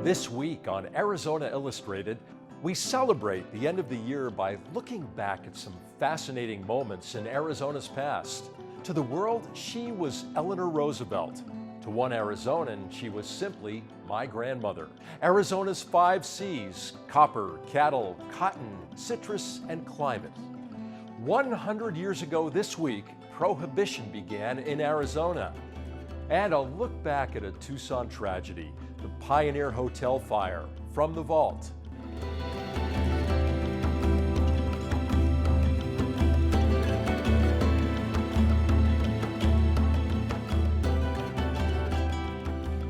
This week on Arizona Illustrated, we celebrate the end of the year by looking back at some fascinating moments in Arizona's past. To the world, she was Eleanor Roosevelt. To one Arizonan, she was simply my grandmother. Arizona's 5 C's: copper, cattle, cotton, citrus, and climate. 100 years ago this week, Prohibition began in Arizona. And a look back at a Tucson tragedy, the Pioneer Hotel fire, from the vault.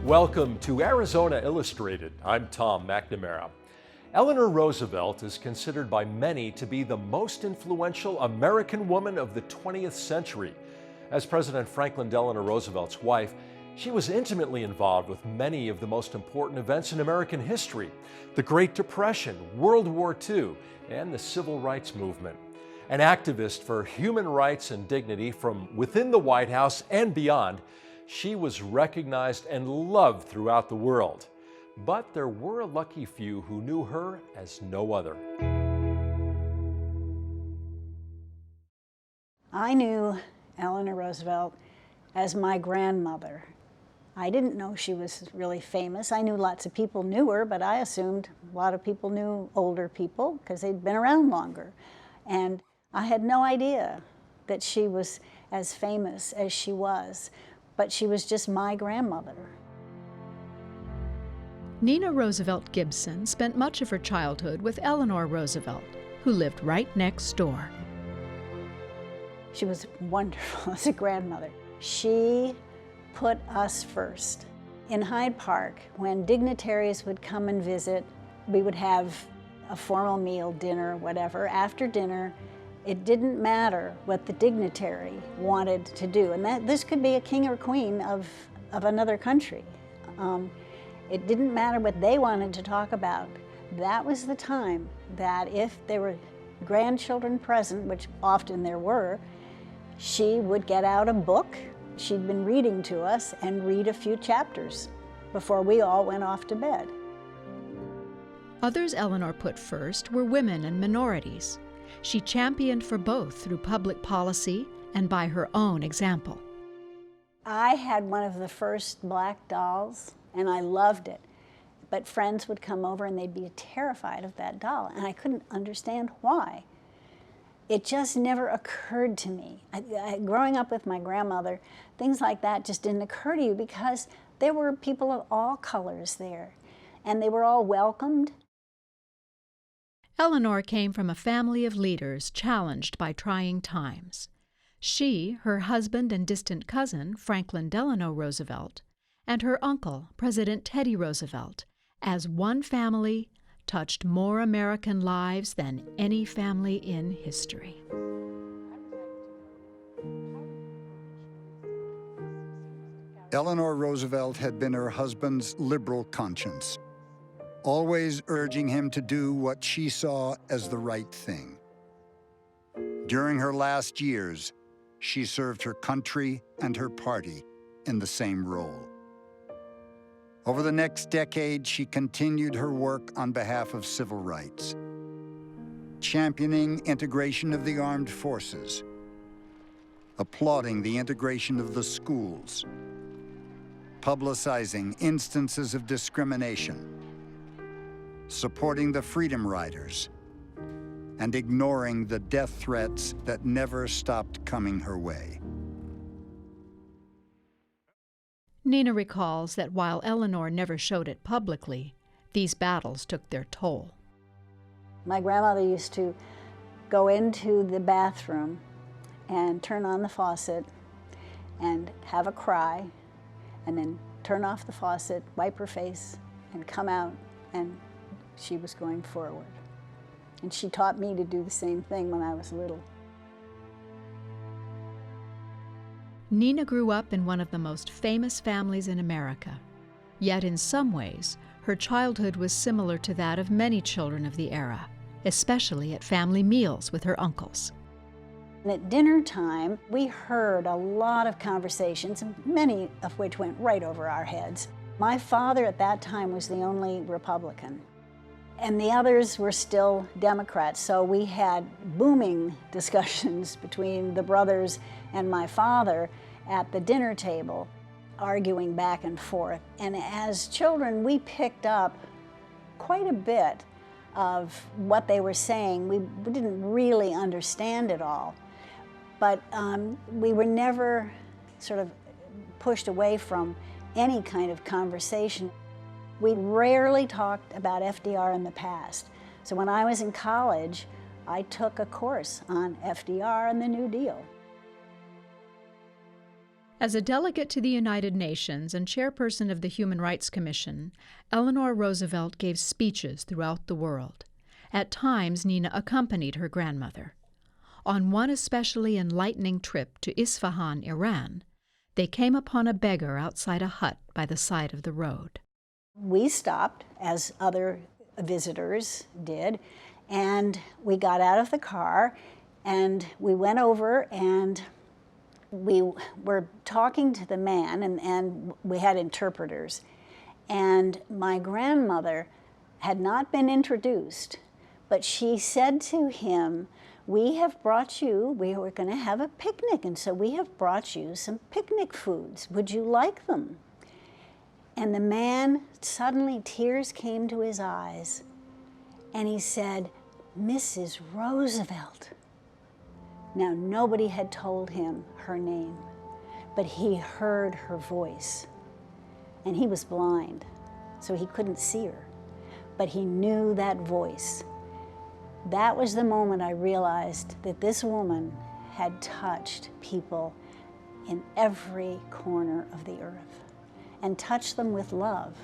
Welcome to Arizona Illustrated. I'm Tom McNamara. Eleanor Roosevelt is considered by many to be the most influential American woman of the 20th century. As President Franklin Delano Roosevelt's wife, she was intimately involved with many of the most important events in American history: the Great Depression, World War II, and the Civil Rights Movement. An activist for human rights and dignity from within the White House and beyond, she was recognized and loved throughout the world. But there were a lucky few who knew her as no other. I knew Eleanor Roosevelt as my grandmother. I didn't know she was really famous. I knew lots of people knew her, but I assumed a lot of people knew older people because they'd been around longer. And I had no idea that she was as famous as she was, but she was just my grandmother. Nina Roosevelt Gibson spent much of her childhood with Eleanor Roosevelt, who lived right next door. She was wonderful as a grandmother. She put us first. In Hyde Park, when dignitaries would come and visit, we would have a formal meal, dinner, whatever. After dinner, it didn't matter what the dignitary wanted to do. And this could be a king or queen of another country. It didn't matter what they wanted to talk about. That was the time that if there were grandchildren present, which often there were, she would get out a book she'd been reading to us and read a few chapters before we all went off to bed. Others Eleanor put first were women and minorities. She championed for both through public policy and by her own example. I had one of the first black dolls, and I loved it. But friends would come over and they'd be terrified of that doll, and I couldn't understand why. It just never occurred to me. Growing up with my grandmother, things like that just didn't occur to you because there were people of all colors there, and they were all welcomed. Eleanor came from a family of leaders challenged by trying times. She, her husband and distant cousin, Franklin Delano Roosevelt, and her uncle, President Teddy Roosevelt, as one family, touched more American lives than any family in history. Eleanor Roosevelt had been her husband's liberal conscience, always urging him to do what she saw as the right thing. During her last years, she served her country and her party in the same role. Over the next decade, she continued her work on behalf of civil rights, championing integration of the armed forces, applauding the integration of the schools, publicizing instances of discrimination, supporting the Freedom Riders, and ignoring the death threats that never stopped coming her way. Nina recalls that while Eleanor never showed it publicly, these battles took their toll. My grandmother used to go into the bathroom and turn on the faucet and have a cry, and then turn off the faucet, wipe her face, and come out, and she was going forward. And she taught me to do the same thing when I was little. Nina grew up in one of the most famous families in America. Yet in some ways, her childhood was similar to that of many children of the era, especially at family meals with her uncles. And at dinner time, we heard a lot of conversations, many of which went right over our heads. My father at that time was the only Republican, and the others were still Democrats. So we had booming discussions between the brothers and my father at the dinner table, arguing back and forth. And as children, we picked up quite a bit of what they were saying. We didn't really understand it all, but we were never sort of pushed away from any kind of conversation. We rarely talked about FDR in the past. So when I was in college, I took a course on FDR and the New Deal. As a delegate to the United Nations and chairperson of the Human Rights Commission, Eleanor Roosevelt gave speeches throughout the world. At times, Nina accompanied her grandmother. On one especially enlightening trip to Isfahan, Iran, they came upon a beggar outside a hut by the side of the road. We stopped, as other visitors did, and we got out of the car, and we went over, and we were talking to the man, and we had interpreters. And my grandmother had not been introduced, but she said to him, "We have brought you, we were going to have a picnic, and so we have brought you some picnic foods. Would you like them?" And the man, suddenly tears came to his eyes, and he said, "Mrs. Roosevelt." Now, nobody had told him her name, but he heard her voice. And he was blind, so he couldn't see her, but he knew that voice. That was the moment I realized that this woman had touched people in every corner of the earth and touched them with love.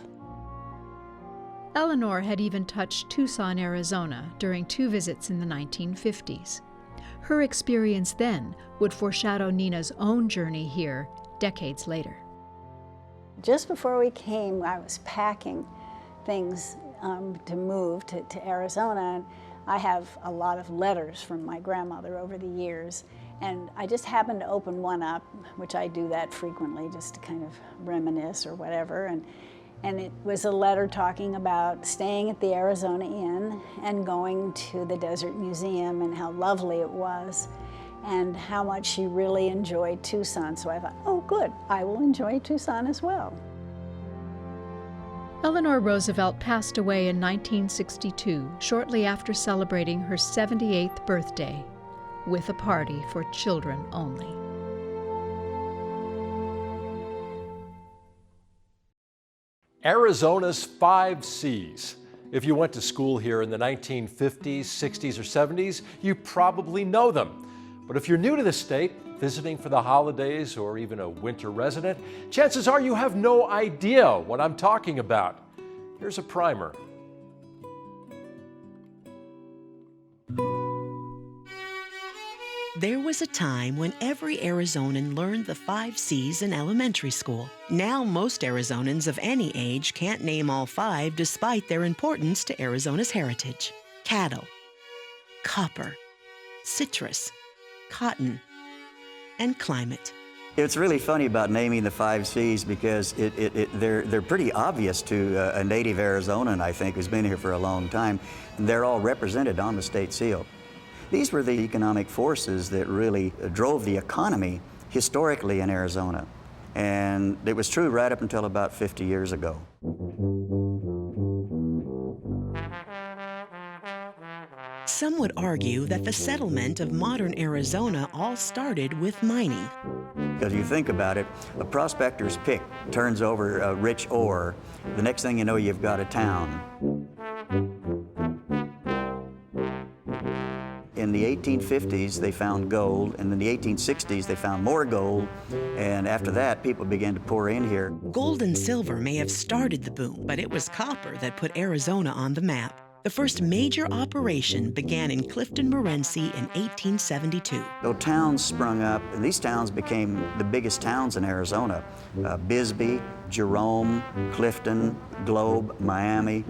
Eleanor had even touched Tucson, Arizona during 2 visits in the 1950s. Her experience then would foreshadow Nina's own journey here decades later. Just before we came, I was packing things to move to Arizona, and I have a lot of letters from my grandmother over the years, and I just happened to open one up, which I do that frequently just to kind of reminisce or whatever, and it was a letter talking about staying at the Arizona Inn and going to the Desert Museum and how lovely it was and how much she really enjoyed Tucson. So I thought, oh good, I will enjoy Tucson as well. Eleanor Roosevelt passed away in 1962, shortly after celebrating her 78th birthday, with a party for children only. Arizona's 5 C's. If you went to school here in the 1950s, 60s, or 70s, you probably know them. But if you're new to the state, visiting for the holidays, or even a winter resident, chances are you have no idea what I'm talking about. Here's a primer. There was a time when every Arizonan learned the 5 C's in elementary school. Now most Arizonans of any age can't name all 5 despite their importance to Arizona's heritage. Cattle, copper, citrus, cotton, and climate. It's really funny about naming the 5 C's because they're pretty obvious to a native Arizonan, I think, who's been here for a long time. They're all represented on the state seal. These were the economic forces that really drove the economy historically in Arizona. And it was true right up until about 50 years ago. Some would argue that the settlement of modern Arizona all started with mining. Because you think about it, a prospector's pick turns over a rich ore. The next thing you know, you've got a town. In the 1850s, they found gold, and in the 1860s, they found more gold, and after that, people began to pour in here. Gold and silver may have started the boom, but it was copper that put Arizona on the map. The first major operation began in Clifton, Morenci in 1872. So towns sprung up, and these towns became the biggest towns in Arizona. Bisbee, Jerome, Clifton, Globe, Miami.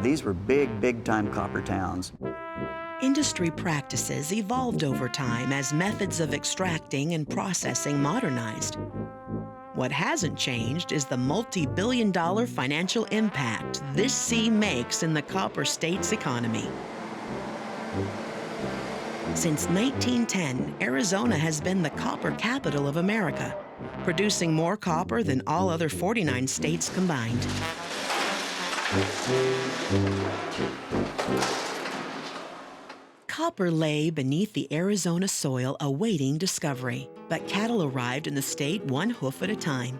These were big-time copper towns. Industry practices evolved over time as methods of extracting and processing modernized. What hasn't changed is the multi-billion-dollar financial impact this sea makes in the copper state's economy. Since 1910, Arizona has been the copper capital of America, producing more copper than all other 49 states combined. Copper lay beneath the Arizona soil awaiting discovery, but cattle arrived in the state one hoof at a time.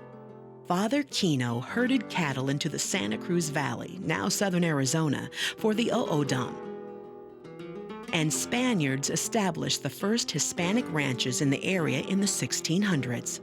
Father Kino herded cattle into the Santa Cruz Valley, now southern Arizona, for the O'odham. And Spaniards established the first Hispanic ranches in the area in the 1600s.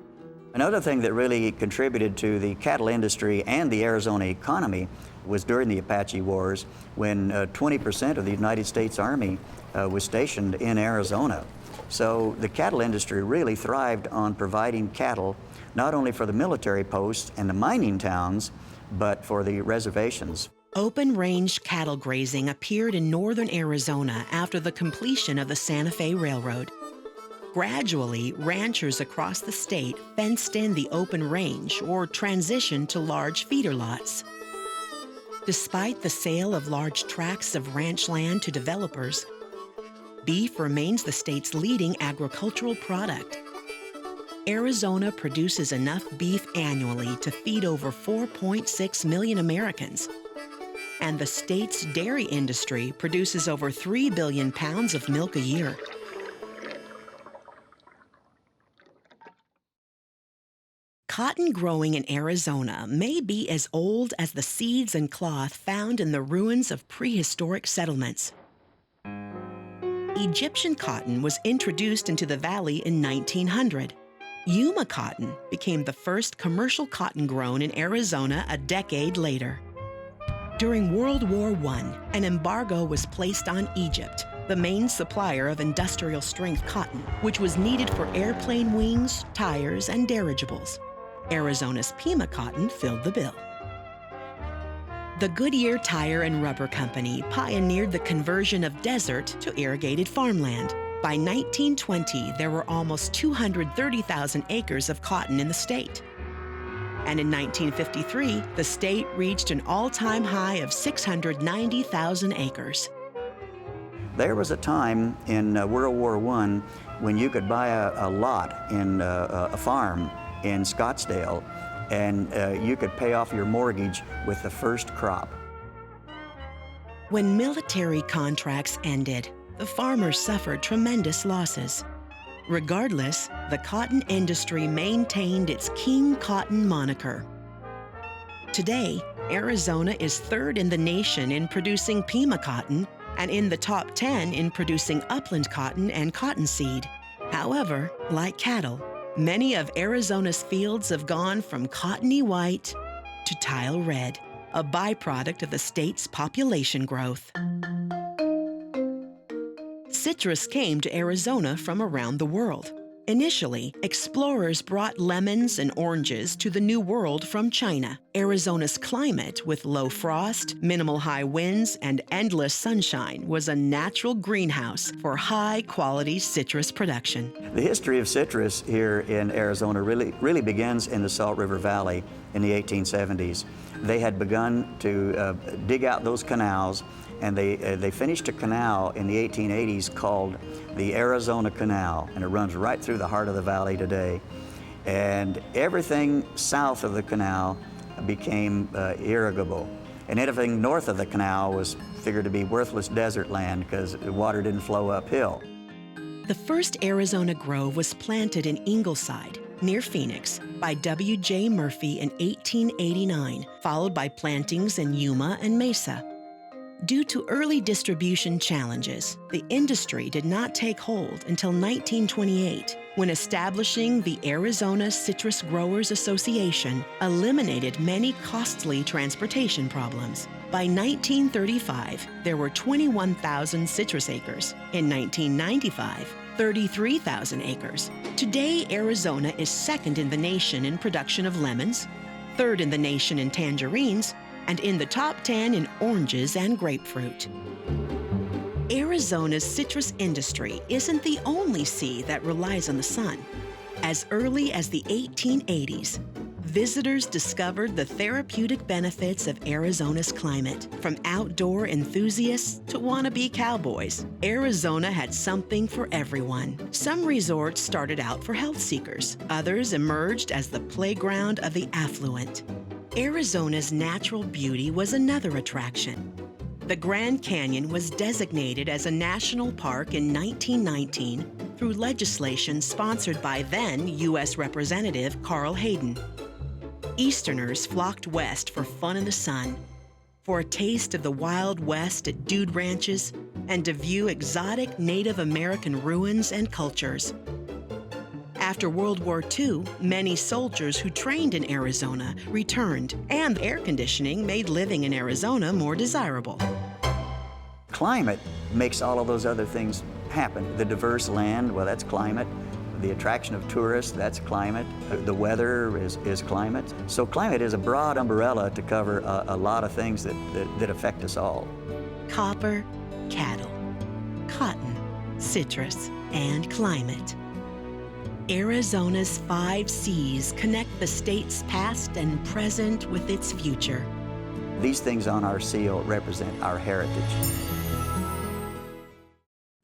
Another thing that really contributed to the cattle industry and the Arizona economy was during the Apache Wars, when 20% of the United States Army was stationed in Arizona. So the cattle industry really thrived on providing cattle, not only for the military posts and the mining towns, but for the reservations. Open-range cattle grazing appeared in northern Arizona after the completion of the Santa Fe Railroad. Gradually, ranchers across the state fenced in the open range or transitioned to large feeder lots. Despite the sale of large tracts of ranch land to developers, beef remains the state's leading agricultural product. Arizona produces enough beef annually to feed over 4.6 million Americans. And the state's dairy industry produces over 3 billion pounds of milk a year. Cotton growing in Arizona may be as old as the seeds and cloth found in the ruins of prehistoric settlements. Egyptian cotton was introduced into the valley in 1900. Yuma cotton became the first commercial cotton grown in Arizona a decade later. During World War I, an embargo was placed on Egypt, the main supplier of industrial-strength cotton, which was needed for airplane wings, tires, and dirigibles. Arizona's Pima cotton filled the bill. The Goodyear Tire and Rubber Company pioneered the conversion of desert to irrigated farmland. By 1920, there were almost 230,000 acres of cotton in the state. And in 1953, the state reached an all-time high of 690,000 acres. There was a time in World War I when you could buy a lot in a farm in Scottsdale, and you could pay off your mortgage with the first crop. When military contracts ended, the farmers suffered tremendous losses. Regardless, the cotton industry maintained its King Cotton moniker. Today, Arizona is third in the nation in producing Pima cotton and in the top 10 in producing upland cotton and cottonseed. However, like cattle, many of Arizona's fields have gone from cottony white to tile red, a byproduct of the state's population growth. Citrus came to Arizona from around the world. Initially, explorers brought lemons and oranges to the New World from China. Arizona's climate, with low frost, minimal high winds, and endless sunshine, was a natural greenhouse for high-quality citrus production. The history of citrus here in Arizona really begins in the Salt River Valley in the 1870s. They had begun to dig out those canals, and they finished a canal in the 1880s called the Arizona Canal, and it runs right through the heart of the valley today. And everything south of the canal became irrigable, and anything north of the canal was figured to be worthless desert land because the water didn't flow uphill. The first Arizona grove was planted in Ingleside, near Phoenix, by W.J. Murphy in 1889, followed by plantings in Yuma and Mesa. Due to early distribution challenges, the industry did not take hold until 1928, when establishing the Arizona Citrus Growers Association eliminated many costly transportation problems. By 1935, there were 21,000 citrus acres. In 1995, 33,000 acres. Today, Arizona is second in the nation in production of lemons, third in the nation in tangerines, and in the top 10 in oranges and grapefruit. Arizona's citrus industry isn't the only sea that relies on the sun. As early as the 1880s, visitors discovered the therapeutic benefits of Arizona's climate. From outdoor enthusiasts to wannabe cowboys, Arizona had something for everyone. Some resorts started out for health seekers. Others emerged as the playground of the affluent. Arizona's natural beauty was another attraction. The Grand Canyon was designated as a national park in 1919 through legislation sponsored by then U.S. Representative Carl Hayden. Easterners flocked west for fun in the sun, for a taste of the Wild West at dude ranches, and to view exotic Native American ruins and cultures. After World War II, many soldiers who trained in Arizona returned, and air conditioning made living in Arizona more desirable. Climate makes all of those other things happen. The diverse land, well, that's climate. The attraction of tourists, that's climate. The weather is climate. So climate is a broad umbrella to cover a lot of things that affect us all. Copper, cattle, cotton, citrus, and climate. Arizona's 5 Cs connect the state's past and present with its future. These things on our seal represent our heritage.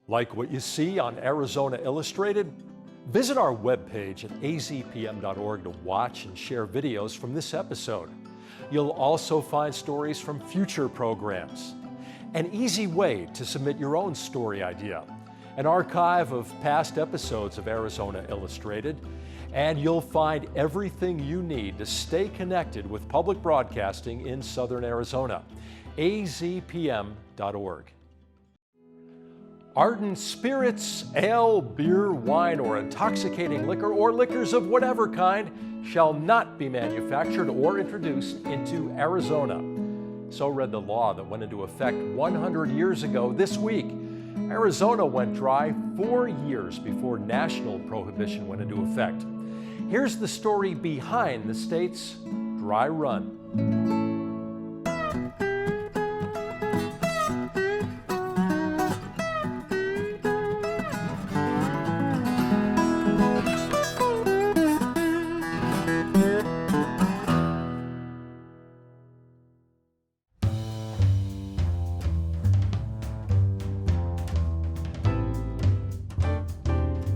Like what you see on Arizona Illustrated? Visit our webpage at azpm.org to watch and share videos from this episode. You'll also find stories from future programs, an easy way to submit your own story idea, an archive of past episodes of Arizona Illustrated, and you'll find everything you need to stay connected with public broadcasting in Southern Arizona. azpm.org. Ardent spirits, ale, beer, wine, or intoxicating liquor, or liquors of whatever kind, shall not be manufactured or introduced into Arizona. So read the law that went into effect 100 years ago this week. Arizona went dry 4 years before national prohibition went into effect. Here's the story behind the state's dry run.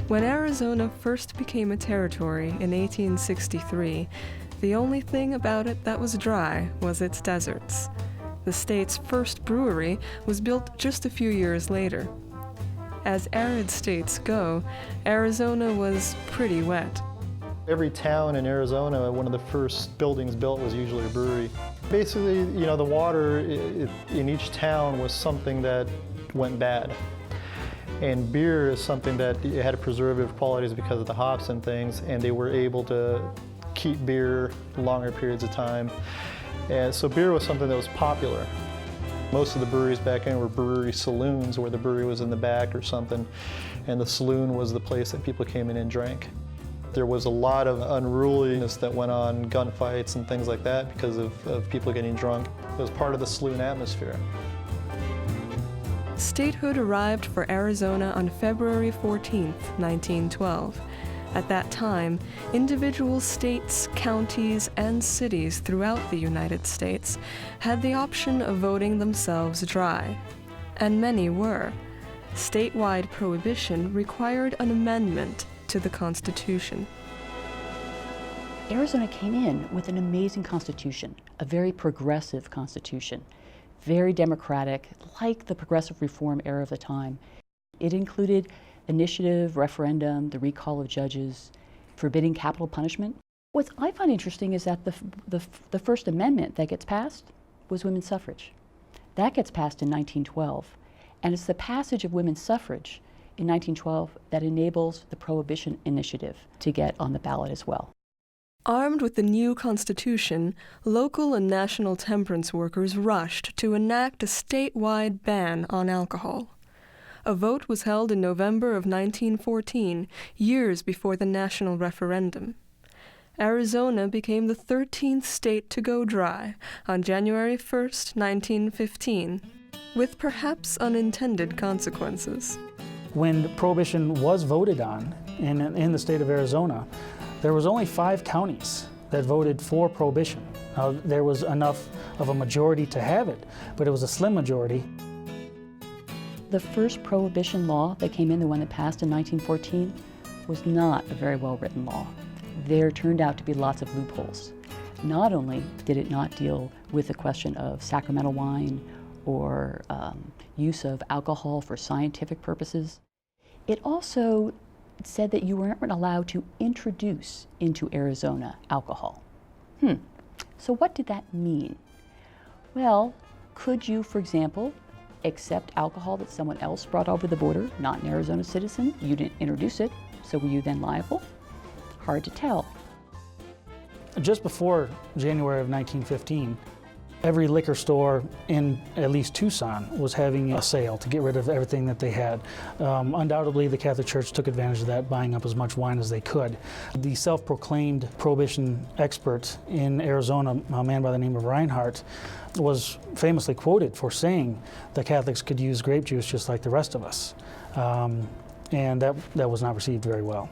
When Arizona first became a territory in 1863, the only thing about it that was dry was its deserts. The state's first brewery was built just a few years later. As arid states go, Arizona was pretty wet. Every town in Arizona, one of the first buildings built was usually a brewery. Basically, the water in each town was something that went bad. And beer is something that it had preservative qualities because of the hops and things, and they were able to keep beer longer periods of time. And so beer was something that was popular. Most of the breweries back then were brewery saloons where the brewery was in the back or something, and the saloon was the place that people came in and drank. There was a lot of unruliness that went on, gunfights and things like that because of people getting drunk. It was part of the saloon atmosphere. Statehood arrived for Arizona on February 14, 1912. At that time, individual states, counties, and cities throughout the United States had the option of voting themselves dry, and many were. Statewide prohibition required an amendment to the Constitution. Arizona came in with an amazing constitution, a very progressive constitution, very democratic, like the progressive reform era of the time. It included initiative, referendum, the recall of judges, forbidding capital punishment. What I find interesting is that the First Amendment that gets passed was women's suffrage. That gets passed in 1912, and it's the passage of women's suffrage in 1912 that enables the Prohibition initiative to get on the ballot as well. Armed with the new Constitution, local and national temperance workers rushed to enact a statewide ban on alcohol. A vote was held in November of 1914, years before the national referendum. Arizona became the 13th state to go dry on January 1st, 1915, with perhaps unintended consequences. When Prohibition was voted on, in the state of Arizona, there was only 5 counties that voted for Prohibition. Now, there was enough of a majority to have it, but it was a slim majority. The first Prohibition law that came in, the one that passed in 1914, was not a very well-written law. There turned out to be lots of loopholes. Not only did it not deal with the question of sacramental wine or use of alcohol for scientific purposes, it also said that you weren't allowed to introduce into Arizona alcohol. So what did that mean? Well, could you, for example, accept alcohol that someone else brought over the border, not an Arizona citizen? You didn't introduce it, so were you then liable? Hard to tell. Just before January of 1915, every liquor store in at least Tucson was having a sale to get rid of everything that they had. Undoubtedly, the Catholic Church took advantage of that, buying up as much wine as they could. The self-proclaimed Prohibition expert in Arizona, a man by the name of Reinhardt, was famously quoted for saying the Catholics could use grape juice just like the rest of us. And that was not received very well.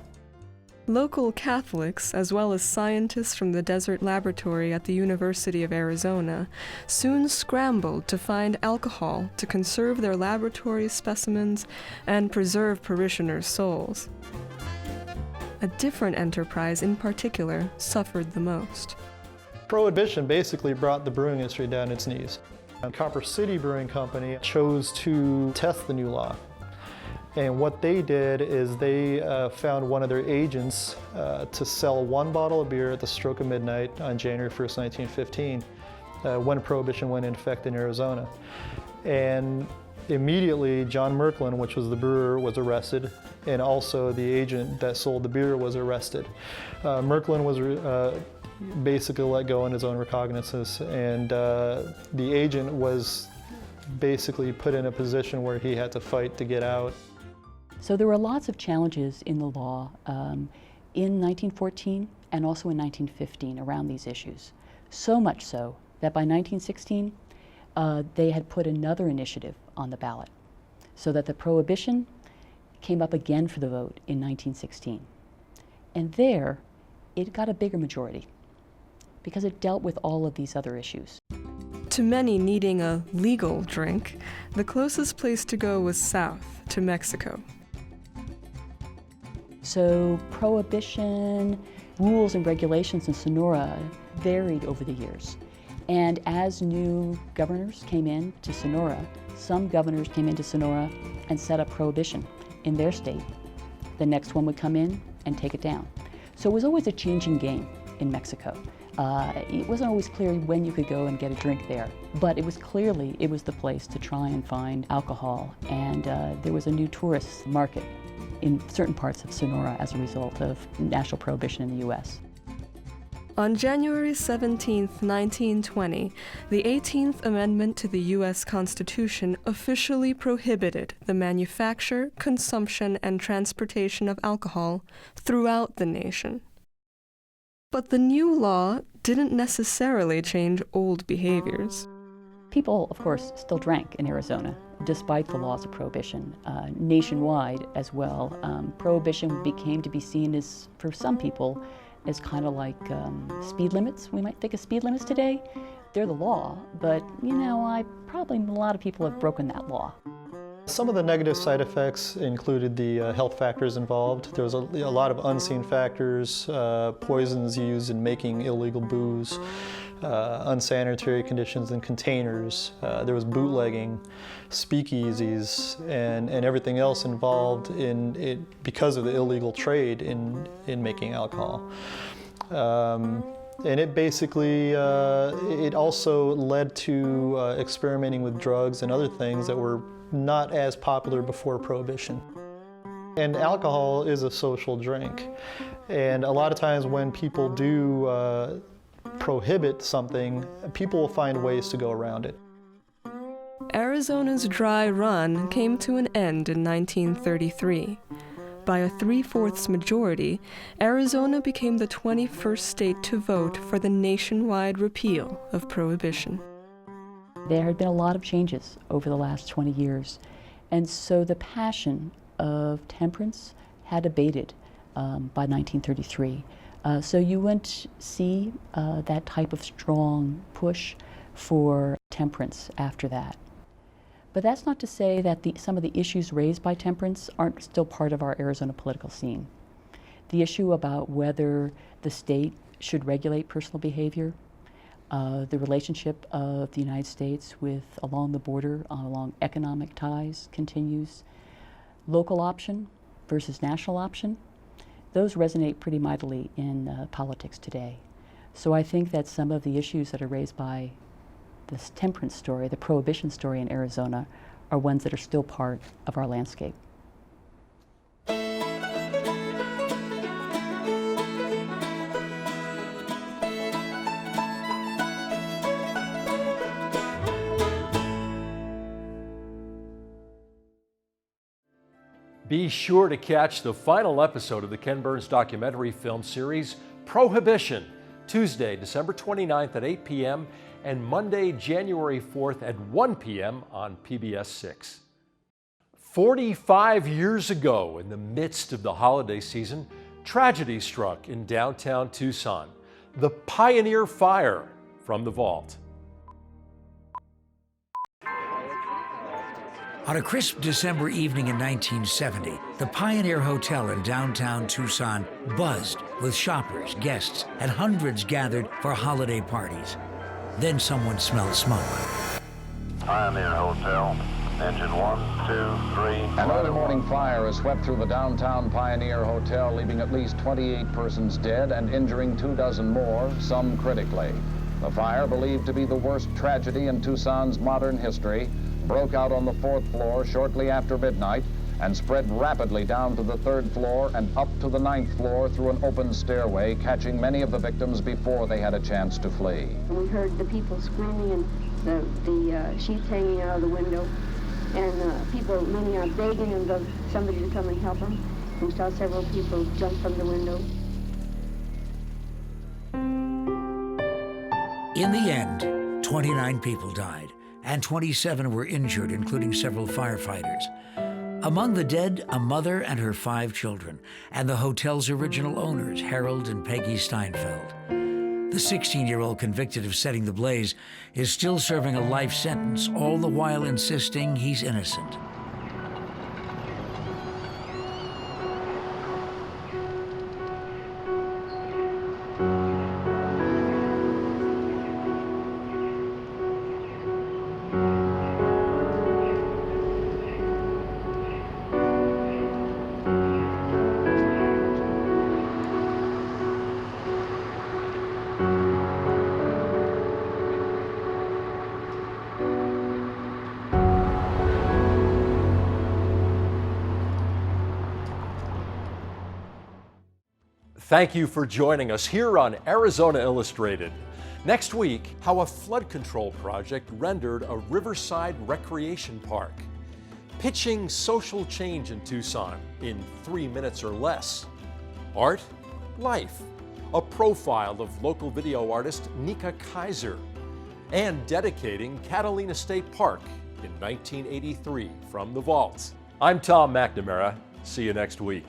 Local Catholics, as well as scientists from the Desert Laboratory at the University of Arizona, soon scrambled to find alcohol to conserve their laboratory specimens and preserve parishioners' souls. A different enterprise in particular suffered the most. Prohibition basically brought the brewing industry down its knees. Copper City Brewing Company chose to test the new law. And what they did is they found one of their agents to sell 1 bottle of beer at the stroke of midnight on January 1st, 1915, when Prohibition went into effect in Arizona. And immediately, John Merklin, which was the brewer, was arrested, and also the agent that sold the beer was arrested. Merklin was basically let go on his own recognizance, and the agent was basically put in a position where he had to fight to get out. So there were lots of challenges in the law in 1914 and also in 1915 around these issues. So much so that by 1916, they had put another initiative on the ballot, so that the Prohibition came up again for the vote in 1916. And there, it got a bigger majority because it dealt with all of these other issues. To many needing a legal drink, the closest place to go was south, to Mexico. So Prohibition rules and regulations in Sonora varied over the years. And as new governors came in to Sonora, some governors came into Sonora and set up Prohibition in their state. The next one would come in and take it down. So it was always a changing game in Mexico. It wasn't always clear when you could go and get a drink there, but it was the place to try and find alcohol, and there was a new tourist market in certain parts of Sonora as a result of national prohibition in the U.S. On January 17, 1920, the 18th Amendment to the U.S. Constitution officially prohibited the manufacture, consumption, and transportation of alcohol throughout the nation. But the new law didn't necessarily change old behaviors. People, of course, still drank in Arizona, despite the laws of Prohibition. Nationwide as well, Prohibition became to be seen as, for some people, as kind of like speed limits. We might think of speed limits today. They're the law, but you know, probably a lot of people have broken that law. Some of the negative side effects included the health factors involved. There was a lot of unseen factors, poisons used in making illegal booze, unsanitary conditions in containers. There was bootlegging, speakeasies, and everything else involved in it because of the illegal trade in making alcohol. And it basically, it also led to experimenting with drugs and other things that were not as popular before Prohibition. And alcohol is a social drink. And a lot of times when people do prohibit something, people will find ways to go around it. Arizona's dry run came to an end in 1933. By a 3/4 majority, Arizona became the 21st state to vote for the nationwide repeal of Prohibition. There had been a lot of changes over the last 20 years, and so the passion of temperance had abated. by 1933. So you wouldn't see that type of strong push for temperance after that. But that's not to say that some of the issues raised by temperance aren't still part of our Arizona political scene. The issue about whether the state should regulate personal behavior, the relationship of the United States along the border, along economic ties continues. Local option versus national option, those resonate pretty mightily in politics today. So I think that some of the issues that are raised by this temperance story, the Prohibition story in Arizona, are ones that are still part of our landscape. Be sure to catch the final episode of the Ken Burns documentary film series, Prohibition, Tuesday, December 29th at 8 p.m. and Monday, January 4th at 1 p.m. on PBS 6. 45 years ago, in the midst of the holiday season, tragedy struck in downtown Tucson. The Pioneer Fire from the vault. On a crisp December evening in 1970, the Pioneer Hotel in downtown Tucson buzzed with shoppers, guests, and hundreds gathered for holiday parties. Then someone smelled smoke. Pioneer Hotel, engine 1, 2, 3. An early morning fire has swept through the downtown Pioneer Hotel, leaving at least 28 persons dead and injuring 24 more, some critically. The fire, believed to be the worst tragedy in Tucson's modern history, broke out on the 4th floor shortly after midnight and spread rapidly down to the 3rd floor and up to the 9th floor through an open stairway, catching many of the victims before they had a chance to flee. We heard the people screaming and the sheets hanging out of the window, and people leaning out begging and somebody to come and help them. We saw several people jump from the window. In the end, 29 people died, and 27 were injured, including several firefighters. Among the dead, a mother and her 5 children, and the hotel's original owners, Harold and Peggy Steinfeld. The 16-year-old convicted of setting the blaze is still serving a life sentence, all the while insisting he's innocent. Thank you for joining us here on Arizona Illustrated. Next week, how a flood control project rendered a riverside recreation park. Pitching social change in Tucson in 3 minutes or less. Art, life, a profile of local video artist Nika Kaiser. And dedicating Catalina State Park in 1983 from the vault. I'm Tom McNamara. See you next week.